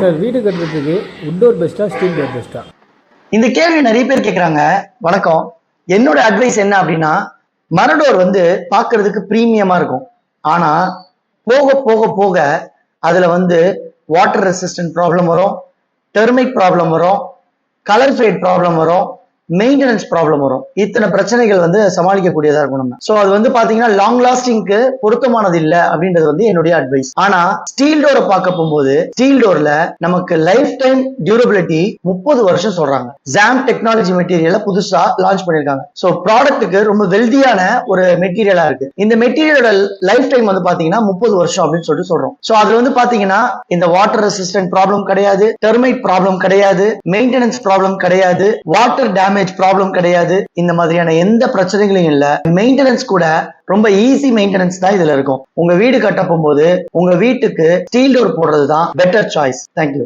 Sir வீடு கட்டுறதுக்கு உட்டோர் பெஸ்ட்டா ஸ்டீல் டோர் பெஸ்ட்டா? இந்த கேள்வி நிறைய பேர் கேட்குறாங்க. வணக்கம். என்னோட அட்வைஸ் என்ன அப்படின்னா, மரடோர் வந்து பார்க்கிறதுக்கு ப்ரீமியமா இருக்கும். ஆனா போக போக போக அதுல வந்து வாட்டர் ரெசிஸ்டன்ட் ப்ராப்ளம் வரும், டெர்மைட் ப்ராப்ளம் வரும், கலர் ஃபேட் ப்ராப்ளம் வரும், மெயின்டெனன்ஸ் ப்ராப்ளம் வரும். இத்தனை பிரச்சனைகள் வந்து சமாளிக்கக்கூடியதா இருக்கும் நம்ம. சோ அது வந்து பாத்தீங்கன்னா லாங் லாஸ்டிங்க்கு பொருத்தமானது இல்ல அப்படின்றது வந்து என்னுடைய அட்வைஸ். ஆனா ஸ்டீல் டோரை பார்க்க போகும்போது ஸ்டீல் டோர்ல நமக்கு லைஃப் டைம் டியூரபிலிட்டி 30 வருஷம் சொல்றாங்க. ஜாம் டெக்னாலஜி மெட்டீரியலை புதுசா லான்ச் பண்ணிருக்காங்க. சோ ப்ராடக்ட்டுக்கு ரொம்ப வெல்தியான ஒரு மெட்டீரியலா இருக்கு. இந்த மெட்டீரியலோட லைஃப் டைம் வந்து பாத்தீங்கன்னா 30 வருஷம் அப்படின்னு சொல்லிட்டு சொல்றோம். சோ அதுல வந்து பாத்தீங்கன்னா இந்த வாட்டர் ரெசிஸ்டன்ட் ப்ராப்ளம் கிடையாது, டெர்மைட் ப்ராப்ளம் கிடையாது, மெயின்டெனன்ஸ் ப்ராப்ளம் கிடையாது, வாட்டர் டேமேஜ் ப்ராப்ளம் கிடையாது. இந்த மாதிரியான எந்த பிரச்சனைகளும் இல்ல. மெயின்டெனன்ஸ் கூட ரொம்ப ஈஸி மெயின்டெனன்ஸ் தான் இதுல இருக்கும். உங்க வீடு கட்ட போகும்போது உங்க வீட்டுக்கு ஸ்டீல் டோர் போடுறது தான் பெட்டர் சாய்ஸ். தேங்க்யூ.